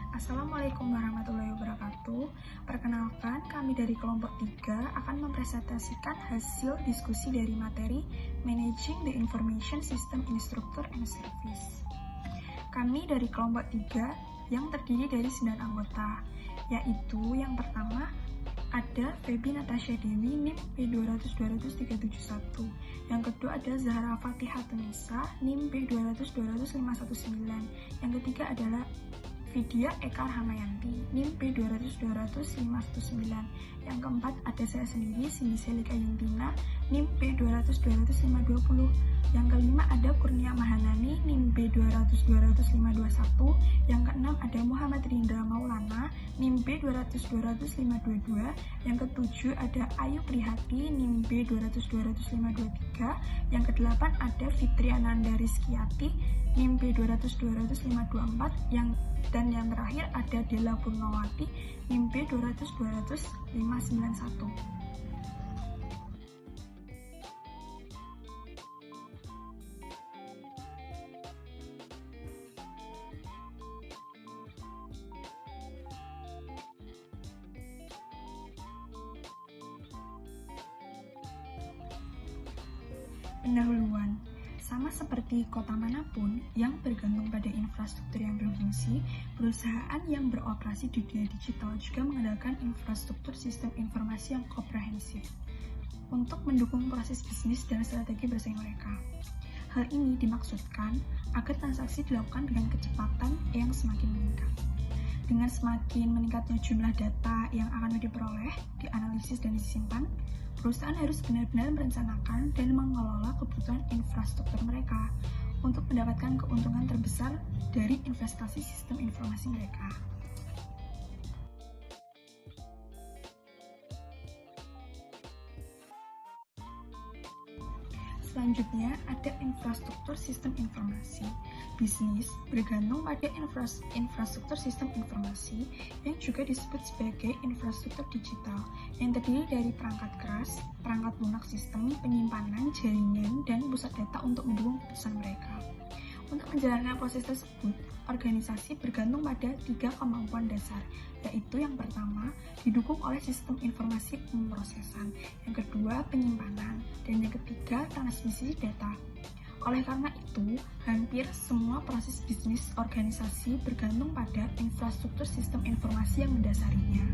Assalamualaikum warahmatullahi wabarakatuh. Perkenalkan, kami dari kelompok 3 akan mempresentasikan hasil diskusi dari materi Managing the Information System in Structure and Service. Kami dari kelompok 3 yang terdiri dari 9 anggota, yaitu yang pertama ada Febi Natasha Dewi NIM P200-200-371. Yang kedua ada Zahra Fatihatunisa NIM P200-200-519. Yang ketiga adalah Vidya Eka Rahmayanti NIM P200-200-519. Yang keempat ada saya sendiri Cindy Selika Yuntina NIM P200-200-520. Yang kelima ada Kurnia Mahanani NIM P200-200-521. Yang keenam ada Muhammad Rindra Maulana NIM P200-200-522. Yang ketujuh ada Ayu Prihati NIM P200-200-523. Yang kedelapan ada Fitri Ananda Rizkyati NIM P200-200-524. Dan yang terakhir ada Della Purnawati NIM P200-200-591. Pendahuluan. Sama seperti kota manapun yang bergantung pada infrastruktur yang berfungsi, perusahaan yang beroperasi di dunia digital juga mengandalkan infrastruktur sistem informasi yang komprehensif untuk mendukung proses bisnis dan strategi bersaing mereka. Hal ini dimaksudkan agar transaksi dilakukan dengan kecepatan yang semakin meningkat. Dengan semakin meningkatnya jumlah data yang akan diperoleh, dianalisis dan disimpan, perusahaan harus benar-benar merencanakan dan mengelola kebutuhan infrastruktur mereka untuk mendapatkan keuntungan terbesar dari investasi sistem informasi mereka. Selanjutnya ada infrastruktur sistem informasi. Bisnis bergantung pada infrastruktur sistem informasi yang juga disebut sebagai infrastruktur digital yang terdiri dari perangkat keras, perangkat lunak sistem, penyimpanan, jaringan, dan pusat data untuk mendukung keputusan mereka. Untuk menjalankan proses tersebut, organisasi bergantung pada 3 kemampuan dasar, yaitu yang pertama, didukung oleh sistem informasi pemrosesan, yang kedua, penyimpanan, dan yang ketiga, transmisi data. Oleh karena itu, hampir semua proses bisnis organisasi bergantung pada infrastruktur sistem informasi yang mendasarinya.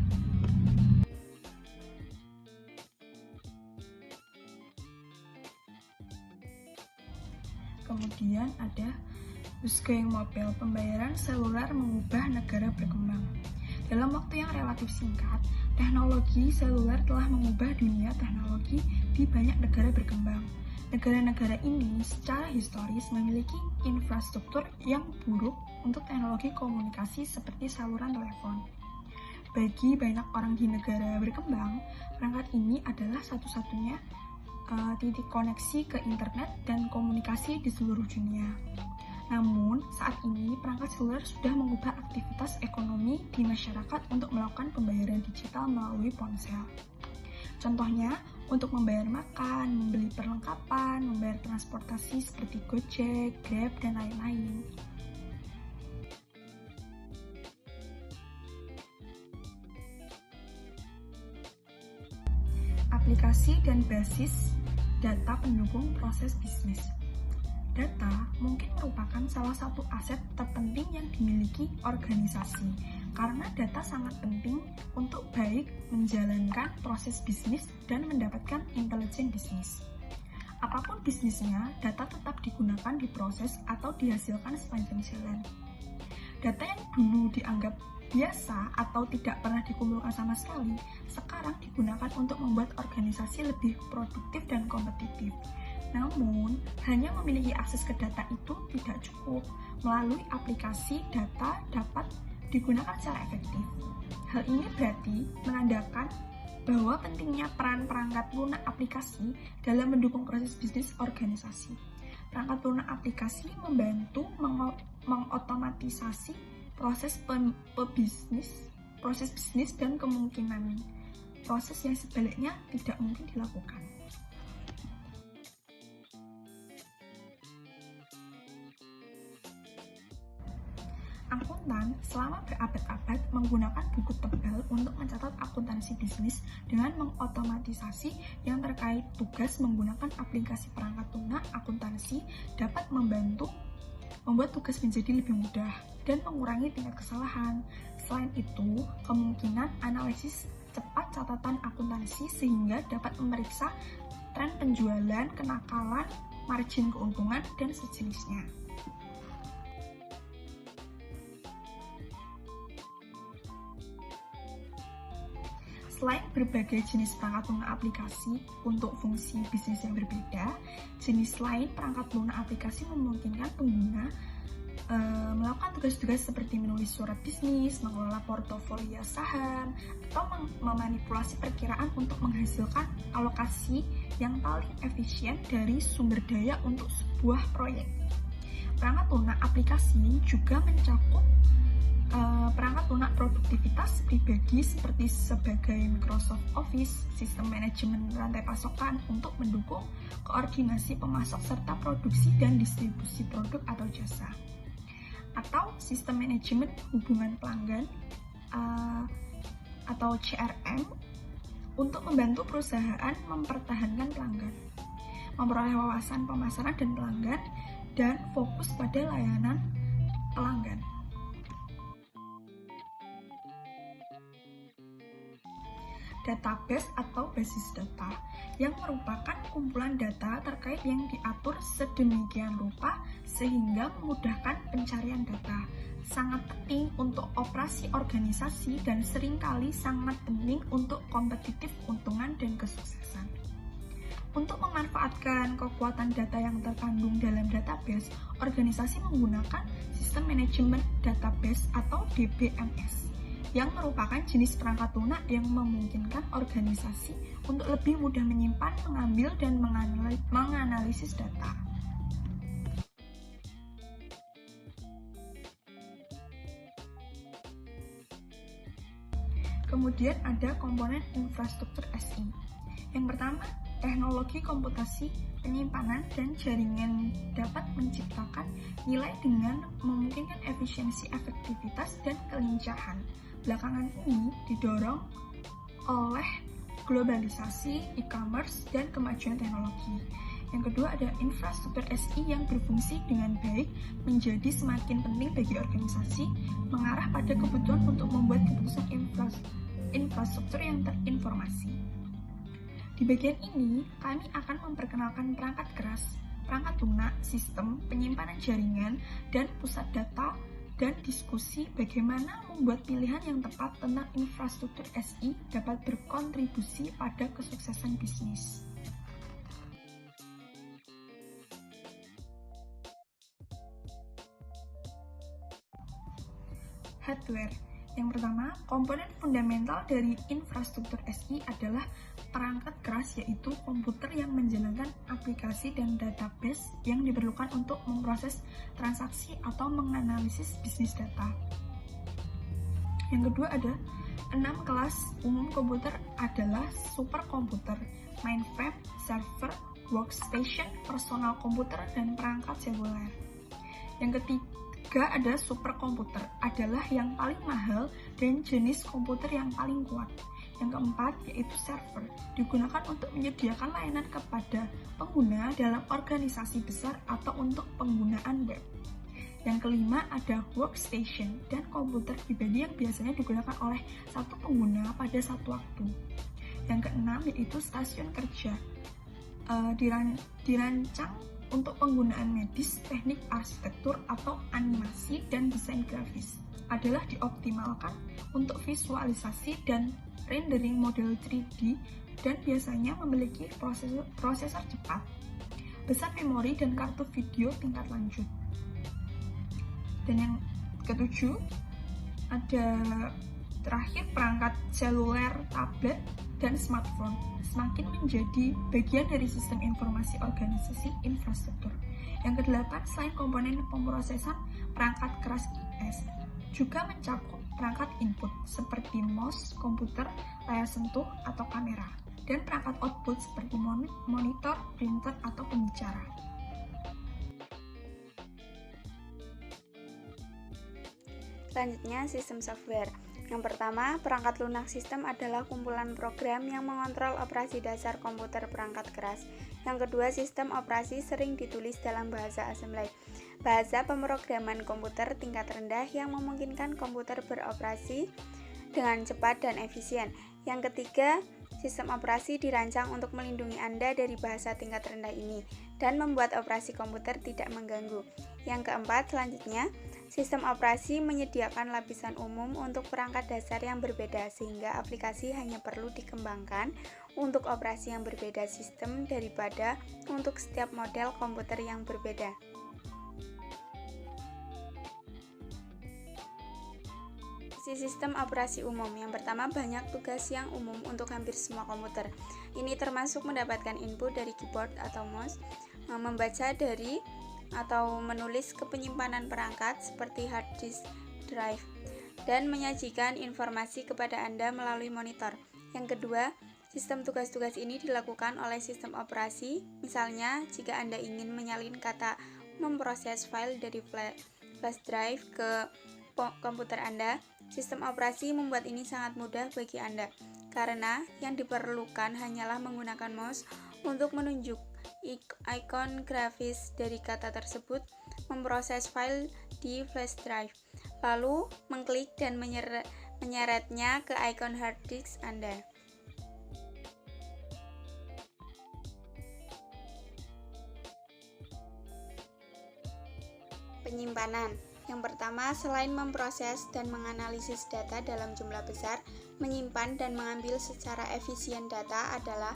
Kemudian ada Going Mobile, pembayaran seluler mengubah negara berkembang. Dalam waktu yang relatif singkat, teknologi seluler telah mengubah dunia teknologi di banyak negara berkembang. Negara-negara ini secara historis memiliki infrastruktur yang buruk untuk teknologi komunikasi seperti saluran telepon. Bagi banyak orang di negara berkembang, perangkat ini adalah satu-satunya titik koneksi ke internet dan komunikasi di seluruh dunia. Namun, saat ini perangkat seluler sudah mengubah aktivitas ekonomi di masyarakat untuk melakukan pembayaran digital melalui ponsel. Contohnya, untuk membayar makan, membeli perlengkapan, membayar transportasi seperti Gojek, Grab, dan lain-lain. Aplikasi dan basis data pendukung proses bisnis. Data mungkin merupakan salah satu aset terpenting yang dimiliki organisasi, karena data sangat penting untuk baik menjalankan proses bisnis dan mendapatkan intelijen bisnis. Apapun bisnisnya, data tetap digunakan di proses atau dihasilkan sepanjang jalan. Data yang dulu dianggap biasa atau tidak pernah dikumpulkan sama sekali, sekarang digunakan untuk membuat organisasi lebih produktif dan kompetitif. Namun, hanya memiliki akses ke data itu tidak cukup. Melalui aplikasi, data dapat digunakan secara efektif. Hal ini berarti menandakan bahwa pentingnya peran perangkat lunak aplikasi dalam mendukung proses bisnis organisasi. Perangkat lunak aplikasi membantu mengotomatisasi proses bisnis dan kemungkinan proses yang sebaliknya tidak mungkin dilakukan. Akuntan selama berabad-abad menggunakan buku tebal untuk mencatat akuntansi bisnis dengan mengotomatisasi yang terkait tugas menggunakan aplikasi perangkat lunak akuntansi dapat membantu membuat tugas menjadi lebih mudah dan mengurangi tingkat kesalahan. Selain itu, kemungkinan analisis cepat catatan akuntansi sehingga dapat memeriksa tren penjualan, kenakalan, margin keuntungan, dan sejenisnya. Selain berbagai jenis perangkat lunak aplikasi untuk fungsi bisnis yang berbeda, jenis lain perangkat lunak aplikasi memungkinkan pengguna melakukan tugas-tugas seperti menulis surat bisnis, mengelola portofolio saham, atau memanipulasi perkiraan untuk menghasilkan alokasi yang paling efisien dari sumber daya untuk sebuah proyek. Perangkat lunak aplikasi juga mencakup perangkat lunak produktivitas pribadi sebagai Microsoft Office, sistem manajemen rantai pasokan untuk mendukung koordinasi pemasok serta produksi dan distribusi produk atau jasa, atau sistem manajemen hubungan pelanggan atau CRM untuk membantu perusahaan mempertahankan pelanggan, memperoleh wawasan pemasaran dan pelanggan, dan fokus pada layanan pelanggan. Database atau basis data yang merupakan kumpulan data terkait yang diatur sedemikian rupa sehingga memudahkan pencarian data. Sangat penting untuk operasi organisasi dan seringkali sangat penting untuk kompetitif keuntungan dan kesuksesan. Untuk memanfaatkan kekuatan data yang terkandung dalam database, organisasi menggunakan sistem manajemen database atau DBMS yang merupakan jenis perangkat lunak yang memungkinkan organisasi untuk lebih mudah menyimpan, mengambil, dan menganalisis data. Kemudian ada komponen infrastruktur SI. Yang pertama, teknologi komputasi, penyimpanan, dan jaringan dapat menciptakan nilai dengan memungkinkan efisiensi, efektivitas, dan kelincahan. Belakangan ini didorong oleh globalisasi, e-commerce, dan kemajuan teknologi. Yang kedua ada infrastruktur SI yang berfungsi dengan baik menjadi semakin penting bagi organisasi, mengarah pada kebutuhan untuk membuat keputusan infrastruktur yang terinformasi. Di bagian ini, kami akan memperkenalkan perangkat keras, perangkat lunak, sistem, penyimpanan jaringan, dan pusat data, dan diskusi bagaimana membuat pilihan yang tepat tentang infrastruktur SI dapat berkontribusi pada kesuksesan bisnis. Hardware. Yang pertama, komponen fundamental dari infrastruktur SI adalah perangkat keras, yaitu komputer yang menjalankan aplikasi dan database yang diperlukan untuk memproses transaksi atau menganalisis bisnis data. Yang kedua ada 6 kelas umum komputer adalah superkomputer, mainframe, server, workstation, personal komputer, dan perangkat seluler. Yang ketiga ada superkomputer, adalah yang paling mahal dan jenis komputer yang paling kuat. Yang keempat yaitu server, digunakan untuk menyediakan layanan kepada pengguna dalam organisasi besar atau untuk penggunaan web. Yang kelima ada workstation dan komputer pribadi yang biasanya digunakan oleh satu pengguna pada satu waktu. Yang keenam yaitu stasiun kerja, dirancang untuk penggunaan medis, teknik arsitektur atau animasi dan desain grafis, adalah dioptimalkan untuk visualisasi dan rendering model 3D dan biasanya memiliki prosesor cepat, besar memori, dan kartu video tingkat lanjut. Dan yang ketujuh ada terakhir perangkat seluler, tablet, dan smartphone semakin menjadi bagian dari sistem informasi organisasi infrastruktur. Yang kedelapan, selain komponen pemrosesan, perangkat keras IS juga mencakup perangkat input seperti mouse, komputer, layar sentuh, atau kamera, dan perangkat output seperti monitor, printer, atau pembicara. Selanjutnya, sistem software. Yang pertama, perangkat lunak sistem adalah kumpulan program yang mengontrol operasi dasar komputer perangkat keras. Yang kedua, sistem operasi sering ditulis dalam bahasa assembly, bahasa pemrograman komputer tingkat rendah yang memungkinkan komputer beroperasi dengan cepat dan efisien. Yang ketiga, sistem operasi dirancang untuk melindungi Anda dari bahasa tingkat rendah ini dan membuat operasi komputer tidak mengganggu. Yang keempat, selanjutnya, sistem operasi menyediakan lapisan umum untuk perangkat dasar yang berbeda sehingga aplikasi hanya perlu dikembangkan untuk operasi yang berbeda sistem daripada untuk setiap model komputer yang berbeda. Sistem operasi umum. Yang pertama, banyak tugas yang umum untuk hampir semua komputer. Ini termasuk mendapatkan input dari keyboard atau mouse, membaca dari atau menulis ke penyimpanan perangkat seperti hard disk drive, dan menyajikan informasi kepada Anda melalui monitor. Yang kedua, sistem tugas-tugas ini dilakukan oleh sistem operasi. Misalnya, jika Anda ingin menyalin kata memproses file dari flash drive ke komputer Anda, sistem operasi membuat ini sangat mudah bagi Anda, karena yang diperlukan hanyalah menggunakan mouse untuk menunjuk ikon grafis dari kata tersebut, memproses file di flash drive, lalu mengklik dan menyeretnya ke ikon hard disk Anda. Penyimpanan. Yang pertama, selain memproses dan menganalisis data dalam jumlah besar, menyimpan dan mengambil secara efisien data adalah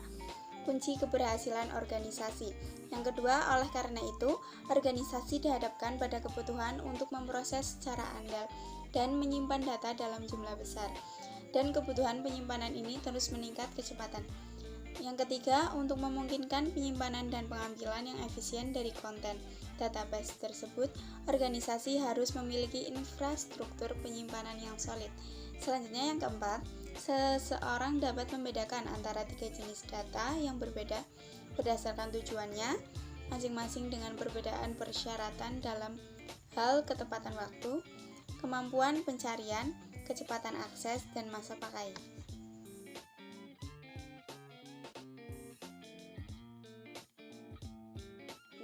kunci keberhasilan organisasi. Yang kedua, oleh karena itu, organisasi dihadapkan pada kebutuhan untuk memproses secara andal dan menyimpan data dalam jumlah besar. Dan kebutuhan penyimpanan ini terus meningkat kecepatan. Yang ketiga, untuk memungkinkan penyimpanan dan pengambilan yang efisien dari konten database tersebut, organisasi harus memiliki infrastruktur penyimpanan yang solid. Selanjutnya, yang keempat, seseorang dapat membedakan antara tiga jenis data yang berbeda berdasarkan tujuannya, masing-masing dengan perbedaan persyaratan dalam hal ketepatan waktu, kemampuan pencarian, kecepatan akses, dan masa pakai.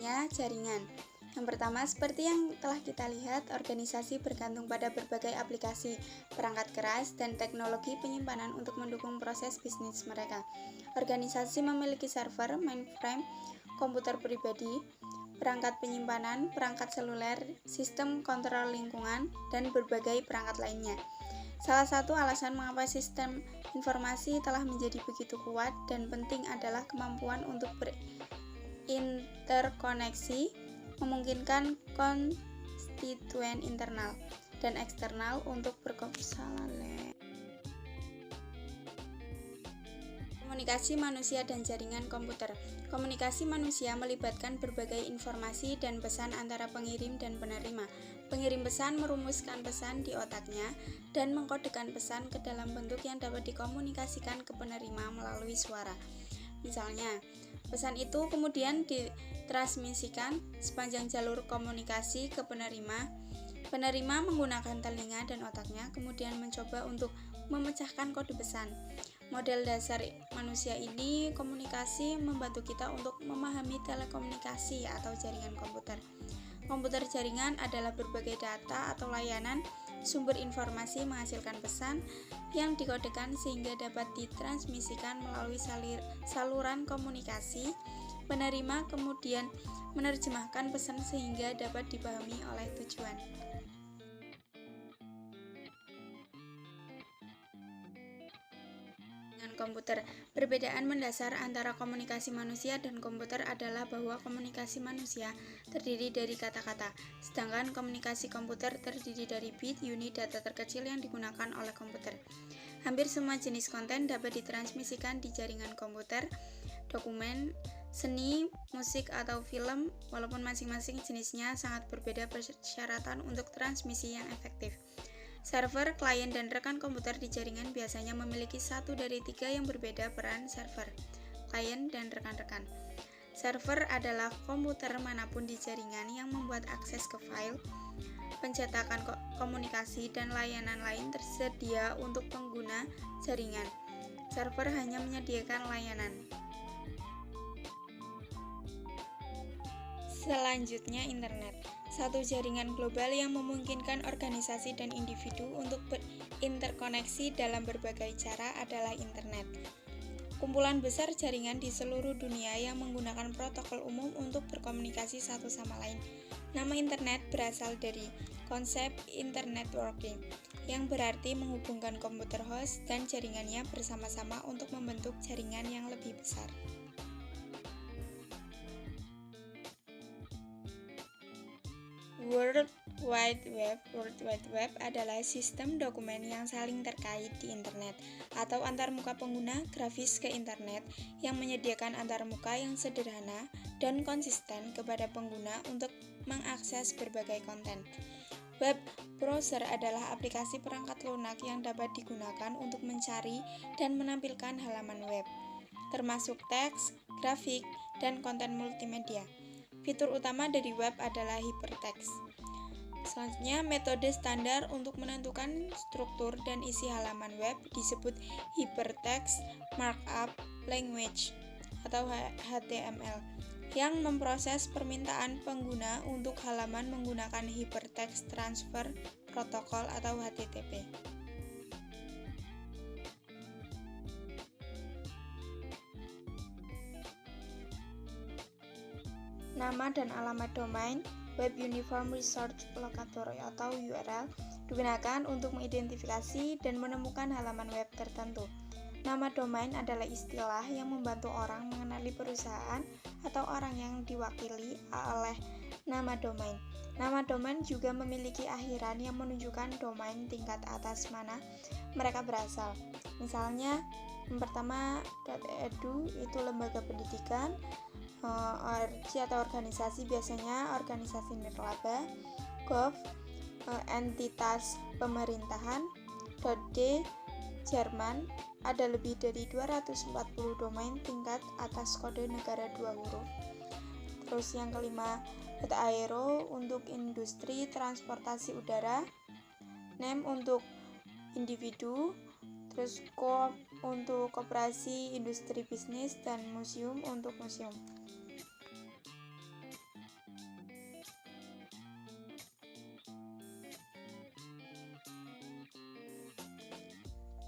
Jaringan. Yang pertama, seperti yang telah kita lihat, organisasi bergantung pada berbagai aplikasi, perangkat keras, dan teknologi penyimpanan untuk mendukung proses bisnis mereka. Organisasi memiliki server, mainframe, komputer pribadi, perangkat penyimpanan, perangkat seluler, sistem kontrol lingkungan, dan berbagai perangkat lainnya. Salah satu alasan mengapa sistem informasi telah menjadi begitu kuat dan penting adalah kemampuan untuk interkoneksi, memungkinkan konstituen internal dan eksternal untuk komunikasi manusia dan jaringan komputer. Komunikasi manusia melibatkan berbagai informasi dan pesan antara pengirim dan penerima. Pengirim pesan merumuskan pesan di otaknya dan mengkodekan pesan ke dalam bentuk yang dapat dikomunikasikan ke penerima melalui suara. Misalnya, pesan itu kemudian ditransmisikan sepanjang jalur komunikasi ke penerima. Penerima menggunakan telinga dan otaknya, kemudian mencoba untuk memecahkan kode pesan. Model dasar manusia ini komunikasi membantu kita untuk memahami telekomunikasi atau jaringan komputer. Komputer jaringan adalah berbagai data atau layanan sumber informasi menghasilkan pesan yang dikodekan sehingga dapat ditransmisikan melalui saluran komunikasi. Penerima kemudian menerjemahkan pesan sehingga dapat dipahami oleh tujuan. Komputer. Perbedaan mendasar antara komunikasi manusia dan komputer adalah bahwa komunikasi manusia terdiri dari kata-kata, sedangkan komunikasi komputer terdiri dari bit, unit data terkecil yang digunakan oleh komputer. Hampir semua jenis konten dapat ditransmisikan di jaringan komputer, dokumen, seni, musik, atau film, walaupun masing-masing jenisnya sangat berbeda persyaratan untuk transmisi yang efektif. Server, klien, dan rekan komputer di jaringan biasanya memiliki satu dari tiga yang berbeda peran server, klien, dan rekan-rekan. Server adalah komputer manapun di jaringan yang membuat akses ke file. pencetakan komunikasi, dan layanan lain tersedia untuk pengguna jaringan. Server hanya menyediakan layanan. Selanjutnya, internet. Satu jaringan global yang memungkinkan organisasi dan individu untuk berinterkoneksi dalam berbagai cara adalah internet. Kumpulan besar jaringan di seluruh dunia yang menggunakan protokol umum untuk berkomunikasi satu sama lain. Nama internet berasal dari konsep internet working, yang berarti menghubungkan komputer host dan jaringannya bersama-sama untuk membentuk jaringan yang lebih besar. World Wide Web adalah sistem dokumen yang saling terkait di internet atau antarmuka pengguna grafis ke internet yang menyediakan antarmuka yang sederhana dan konsisten kepada pengguna untuk mengakses berbagai konten. Web browser adalah aplikasi perangkat lunak yang dapat digunakan untuk mencari dan menampilkan halaman web, termasuk teks, grafik, dan konten multimedia. Fitur utama dari web adalah hypertext. Selanjutnya, metode standar untuk menentukan struktur dan isi halaman web disebut Hypertext Markup Language atau HTML, yang memproses permintaan pengguna untuk halaman menggunakan Hypertext Transfer Protocol atau HTTP. Nama dan alamat domain Web Uniform Resource Locator atau URL digunakan untuk mengidentifikasi dan menemukan halaman web tertentu. Nama domain adalah istilah yang membantu orang mengenali perusahaan atau orang yang diwakili oleh nama domain. Nama domain juga memiliki akhiran yang menunjukkan domain tingkat atas mana mereka berasal. Misalnya, yang pertama .edu itu lembaga pendidikan, org atau organisasi, biasanya organisasi nirlaba, gov, entitas pemerintahan, .d Jerman, ada lebih dari 240 domain tingkat atas kode negara 2 huruf. Terus yang kelima, .aero untuk industri transportasi udara, nem untuk individu, terus koop untuk koperasi industri bisnis, dan museum untuk museum.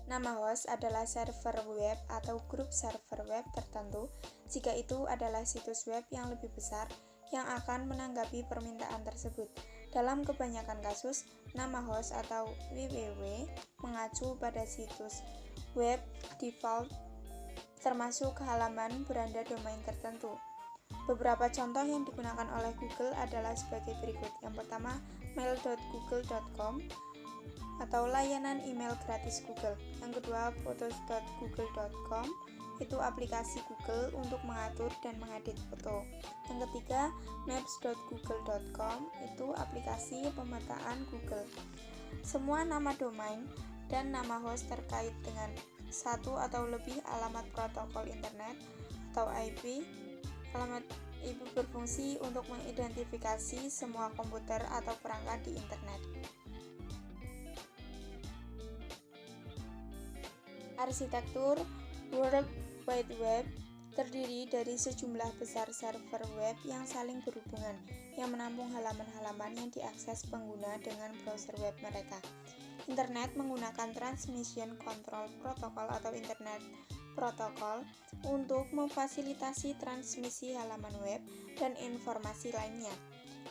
Nama host adalah server web atau grup server web tertentu jika itu adalah situs web yang lebih besar yang akan menanggapi permintaan tersebut. Dalam kebanyakan kasus, nama host atau www mengacu pada situs web default termasuk halaman beranda domain tertentu. Beberapa contoh yang digunakan oleh Google adalah sebagai berikut. Yang pertama, mail.google.com atau layanan email gratis Google. Yang kedua, photos.google.com, itu aplikasi Google untuk mengatur dan mengedit foto. Yang ketiga, maps.google.com, itu aplikasi pemetaan Google. Semua nama domain dan nama host terkait dengan satu atau lebih alamat protokol internet atau IP. Alamat IP berfungsi untuk mengidentifikasi semua komputer atau perangkat di internet. Arsitektur World Wide Web terdiri dari sejumlah besar server web yang saling berhubungan, yang menampung halaman-halaman yang diakses pengguna dengan browser web mereka. Internet menggunakan Transmission Control Protocol atau Internet Protocol untuk memfasilitasi transmisi halaman web dan informasi lainnya.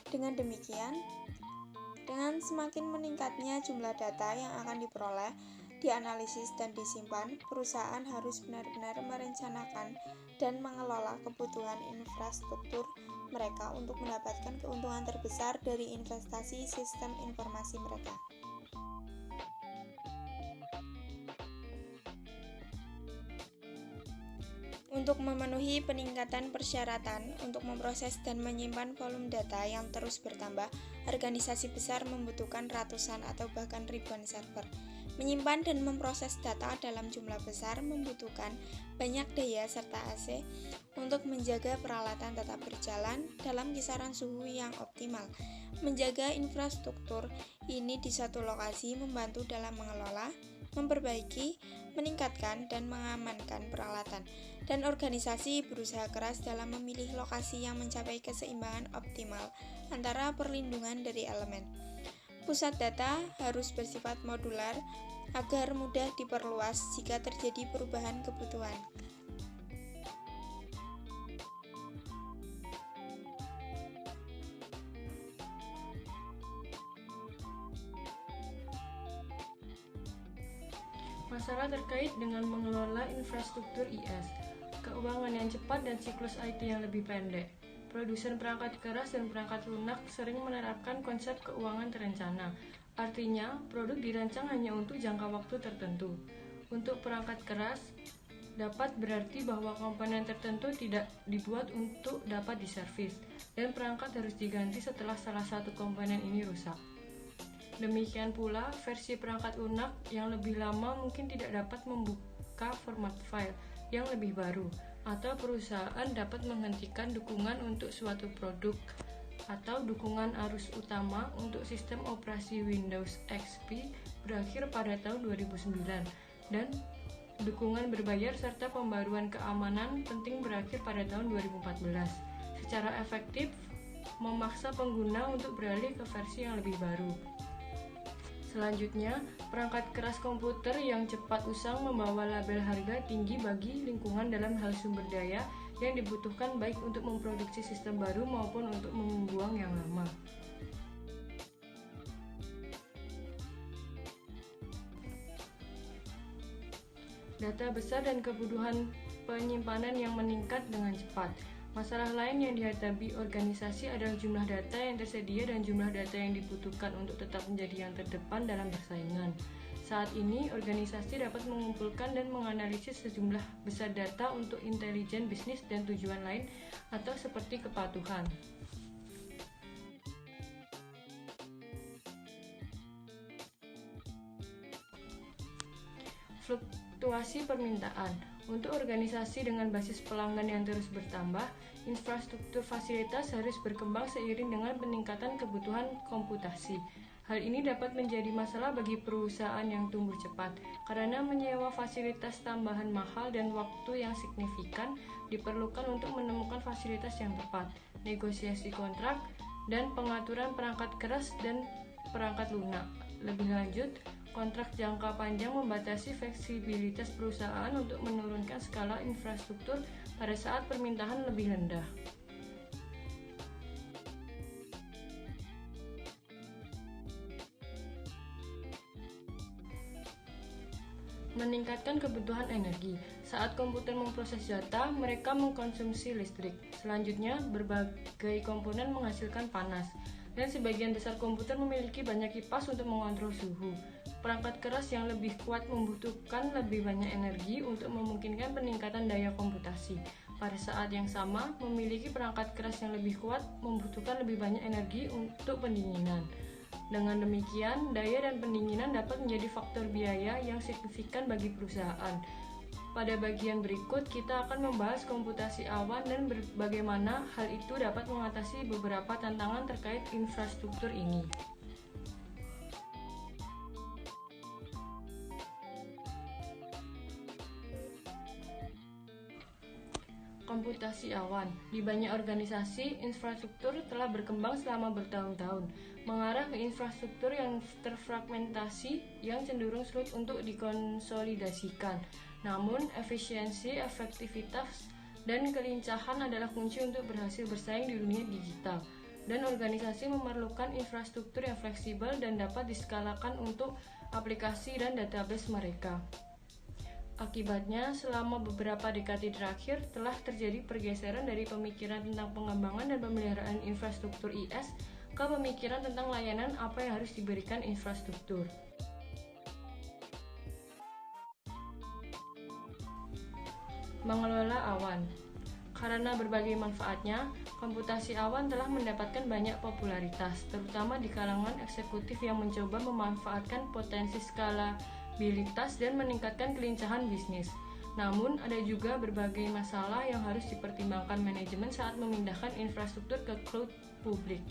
Dengan demikian, dengan semakin meningkatnya jumlah data yang akan diperoleh, dianalisis dan disimpan, perusahaan harus benar-benar merencanakan dan mengelola kebutuhan infrastruktur mereka untuk mendapatkan keuntungan terbesar dari investasi sistem informasi mereka. Untuk memenuhi peningkatan persyaratan untuk memproses dan menyimpan volume data yang terus bertambah, organisasi besar membutuhkan ratusan atau bahkan ribuan server. Menyimpan dan memproses data dalam jumlah besar membutuhkan banyak daya serta AC untuk menjaga peralatan tetap berjalan dalam kisaran suhu yang optimal. Menjaga infrastruktur ini di satu lokasi membantu dalam mengelola, memperbaiki, meningkatkan, dan mengamankan peralatan. Dan organisasi berusaha keras dalam memilih lokasi yang mencapai keseimbangan optimal antara perlindungan dari elemen. Pusat data harus bersifat modular agar mudah diperluas jika terjadi perubahan kebutuhan. Masalah terkait dengan mengelola infrastruktur IS, keuangan yang cepat dan siklus IT yang lebih pendek. Produsen perangkat keras dan perangkat lunak sering menerapkan konsep keuangan terencana. Artinya, produk dirancang hanya untuk jangka waktu tertentu. Untuk perangkat keras, dapat berarti bahwa komponen tertentu tidak dibuat untuk dapat diservis, dan perangkat harus diganti setelah salah satu komponen ini rusak. Demikian pula, versi perangkat lunak yang lebih lama mungkin tidak dapat membuka format file yang lebih baru, atau perusahaan dapat menghentikan dukungan untuk suatu produk atau dukungan arus utama untuk sistem operasi Windows XP berakhir pada tahun 2009 dan dukungan berbayar serta pembaruan keamanan penting berakhir pada tahun 2014. Secara efektif, memaksa pengguna untuk beralih ke versi yang lebih baru. Selanjutnya, perangkat keras komputer yang cepat usang membawa label harga tinggi bagi lingkungan dalam hal sumber daya yang dibutuhkan baik untuk memproduksi sistem baru maupun untuk membuang yang lama. Data besar dan kebutuhan penyimpanan yang meningkat dengan cepat. Masalah lain yang dihadapi organisasi adalah jumlah data yang tersedia dan jumlah data yang dibutuhkan untuk tetap menjadi yang terdepan dalam persaingan. Saat ini, organisasi dapat mengumpulkan dan menganalisis sejumlah besar data untuk intelijen bisnis dan tujuan lain atau seperti kepatuhan. Fluktuasi permintaan. Untuk organisasi dengan basis pelanggan yang terus bertambah, infrastruktur fasilitas harus berkembang seiring dengan peningkatan kebutuhan komputasi. Hal ini dapat menjadi masalah bagi perusahaan yang tumbuh cepat, karena menyewa fasilitas tambahan mahal dan waktu yang signifikan diperlukan untuk menemukan fasilitas yang tepat, negosiasi kontrak, dan pengaturan perangkat keras dan perangkat lunak. Lebih lanjut, kontrak jangka panjang membatasi fleksibilitas perusahaan untuk menurunkan skala infrastruktur pada saat permintaan lebih rendah. Meningkatkan kebutuhan energi. Saat komputer memproses data, mereka mengkonsumsi listrik. Selanjutnya, berbagai komponen menghasilkan panas, dan sebagian besar komputer memiliki banyak kipas untuk mengontrol suhu. Perangkat keras yang lebih kuat membutuhkan lebih banyak energi untuk memungkinkan peningkatan daya komputasi. Pada saat yang sama, memiliki perangkat keras yang lebih kuat membutuhkan lebih banyak energi untuk pendinginan. Dengan demikian, daya dan pendinginan dapat menjadi faktor biaya yang signifikan bagi perusahaan. Pada bagian berikut, kita akan membahas komputasi awan dan bagaimana hal itu dapat mengatasi beberapa tantangan terkait infrastruktur ini. Komputasi awan. Di banyak organisasi, infrastruktur telah berkembang selama bertahun-tahun, mengarah ke infrastruktur yang terfragmentasi yang cenderung sulit untuk dikonsolidasikan. Namun, efisiensi, efektivitas, dan kelincahan adalah kunci untuk berhasil bersaing di dunia digital. Dan organisasi memerlukan infrastruktur yang fleksibel dan dapat diskalakan untuk aplikasi dan database mereka. Akibatnya, selama beberapa dekade terakhir telah terjadi pergeseran dari pemikiran tentang pengembangan dan pemeliharaan infrastruktur IS ke pemikiran tentang layanan apa yang harus diberikan infrastruktur. Mengelola awan. Karena berbagai manfaatnya, komputasi awan telah mendapatkan banyak popularitas, terutama di kalangan eksekutif yang mencoba memanfaatkan potensi skala interoperabilitas, dan meningkatkan kelincahan bisnis. Namun, ada juga berbagai masalah yang harus dipertimbangkan manajemen saat memindahkan infrastruktur ke cloud publik.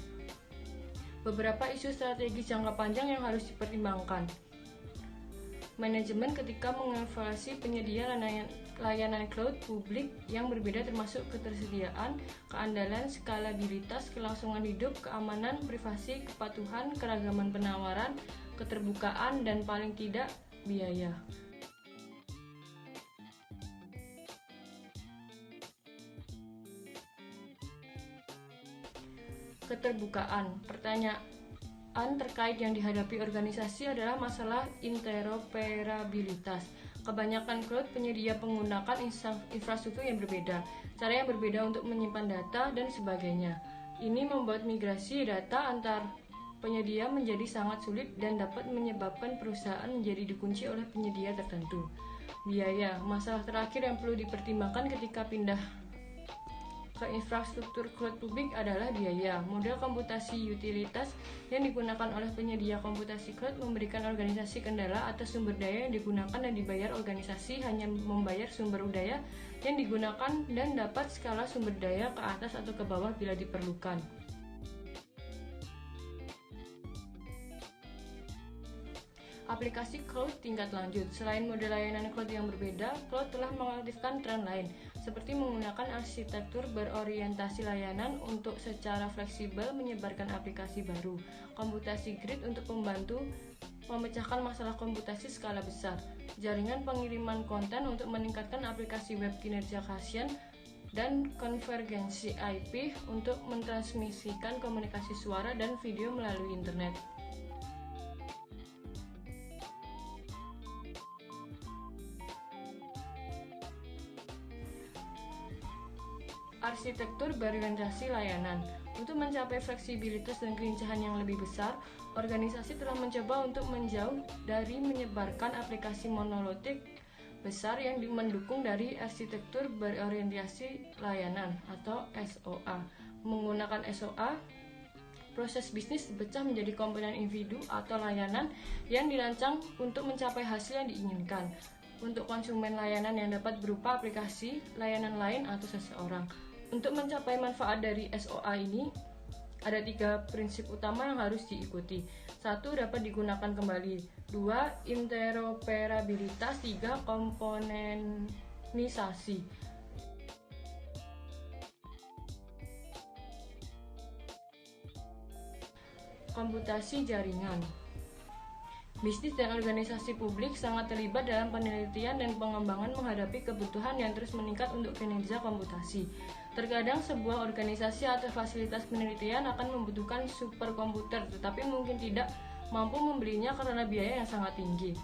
Beberapa isu strategis jangka panjang yang harus dipertimbangkan. Manajemen ketika mengevaluasi penyedia layanan cloud publik yang berbeda termasuk ketersediaan, keandalan, skalabilitas, kelangsungan hidup, keamanan, privasi, kepatuhan, keragaman penawaran, keterbukaan, dan paling tidak biaya. Keterbukaan. Pertanyaan terkait yang dihadapi organisasi adalah masalah interoperabilitas. Kebanyakan cloud penyedia menggunakan infrastruktur yang berbeda, cara yang berbeda untuk menyimpan data, dan sebagainya. Ini membuat migrasi data antar penyedia menjadi sangat sulit dan dapat menyebabkan perusahaan menjadi dikunci oleh penyedia tertentu. Biaya. Masalah terakhir yang perlu dipertimbangkan ketika pindah ke infrastruktur cloud publik adalah biaya. Model komputasi utilitas yang digunakan oleh penyedia komputasi cloud memberikan organisasi kendala atas sumber daya yang digunakan dan dibayar. Organisasi hanya membayar sumber daya yang digunakan dan dapat skala sumber daya ke atas atau ke bawah bila diperlukan. Aplikasi cloud tingkat lanjut. Selain model layanan cloud yang berbeda, cloud telah mengaktifkan tren lain, seperti menggunakan arsitektur berorientasi layanan untuk secara fleksibel menyebarkan aplikasi baru, komputasi grid untuk membantu memecahkan masalah komputasi skala besar, jaringan pengiriman konten untuk meningkatkan aplikasi web kinerja kasian, dan konvergensi IP untuk mentransmisikan komunikasi suara dan video melalui internet. Arsitektur berorientasi layanan. Untuk mencapai fleksibilitas dan kelincahan yang lebih besar, organisasi telah mencoba untuk menjauh dari menyebarkan aplikasi monolitik besar yang mendukung dari arsitektur berorientasi layanan atau SOA. Menggunakan SOA, proses bisnis dipecah menjadi komponen individu atau layanan yang dirancang untuk mencapai hasil yang diinginkan. Untuk konsumen, layanan yang dapat berupa aplikasi, layanan lain, atau seseorang. Untuk mencapai manfaat dari SOA ini, ada 3 prinsip utama yang harus diikuti. 1. Dapat digunakan kembali. 2. Interoperabilitas. 3. Komponenisasi. Komputasi jaringan. Bisnis dan organisasi publik sangat terlibat dalam penelitian dan pengembangan menghadapi kebutuhan yang terus meningkat untuk kinerja komputasi. Terkadang sebuah organisasi atau fasilitas penelitian akan membutuhkan superkomputer, tetapi mungkin tidak mampu membelinya karena biaya yang sangat tinggi.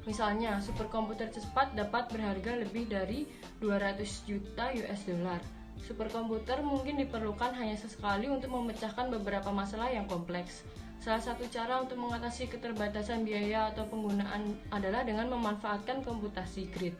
Misalnya, superkomputer cepat dapat berharga lebih dari 200 juta $. Superkomputer mungkin diperlukan hanya sesekali untuk memecahkan beberapa masalah yang kompleks. Salah satu cara untuk mengatasi keterbatasan biaya atau penggunaan adalah dengan memanfaatkan komputasi grid.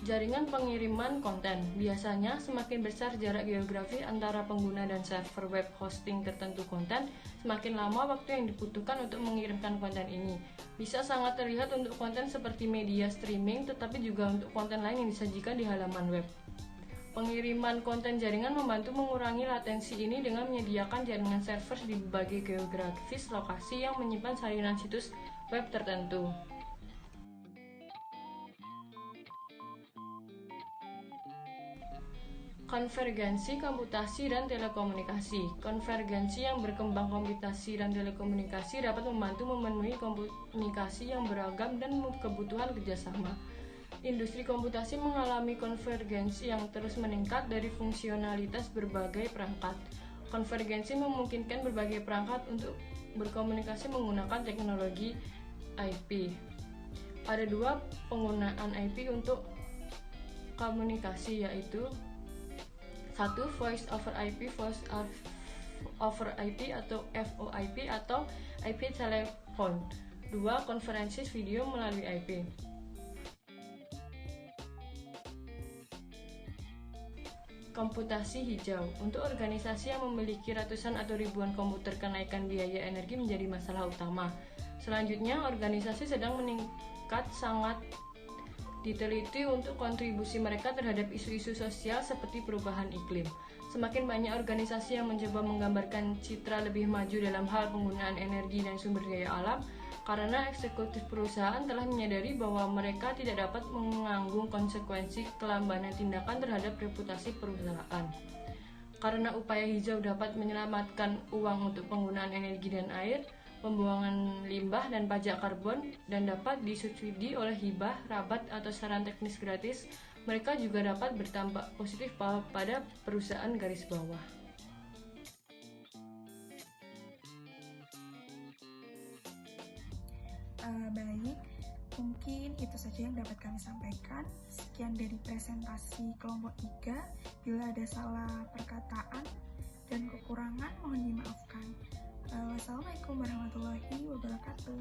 Jaringan pengiriman konten. Biasanya, semakin besar jarak geografi antara pengguna dan server web hosting tertentu konten, semakin lama waktu yang dibutuhkan untuk mengirimkan konten ini. Bisa sangat terlihat untuk konten seperti media streaming, tetapi juga untuk konten lain yang disajikan di halaman web. Pengiriman konten jaringan membantu mengurangi latensi ini dengan menyediakan jaringan server di berbagai geografis lokasi yang menyimpan salinan situs web tertentu. Konvergensi komputasi dan telekomunikasi. Konvergensi yang berkembang komputasi dan telekomunikasi dapat membantu memenuhi komunikasi yang beragam dan kebutuhan kerjasama. Industri komputasi mengalami konvergensi yang terus meningkat dari fungsionalitas berbagai perangkat. Konvergensi memungkinkan berbagai perangkat untuk berkomunikasi menggunakan teknologi IP. Ada 2 penggunaan IP untuk komunikasi, yaitu 1. Voice over IP, Voice over IP atau VoIP atau IP telepon. 2. Konferensi video melalui IP. komputasi hijau. Untuk organisasi yang memiliki ratusan atau ribuan komputer, kenaikan biaya energi menjadi masalah utama. Selanjutnya, organisasi sedang meningkat sangat diteliti untuk kontribusi mereka terhadap isu-isu sosial seperti perubahan iklim. Semakin banyak organisasi yang mencoba menggambarkan citra lebih maju dalam hal penggunaan energi dan sumber daya alam, karena eksekutif perusahaan telah menyadari bahwa mereka tidak dapat menanggung konsekuensi kelambanan tindakan terhadap reputasi perusahaan. Karena upaya hijau dapat menyelamatkan uang untuk penggunaan energi dan air, pembuangan limbah dan pajak karbon, dan dapat disubsidi oleh hibah, rabat, atau saran teknis gratis, mereka juga dapat berdampak positif pada perusahaan garis bawah. Baik, mungkin itu saja yang dapat kami sampaikan. Sekian dari presentasi kelompok 3. Bila ada salah perkataan dan kekurangan, mohon dimaafkan. Wassalamualaikum warahmatullahi wabarakatuh.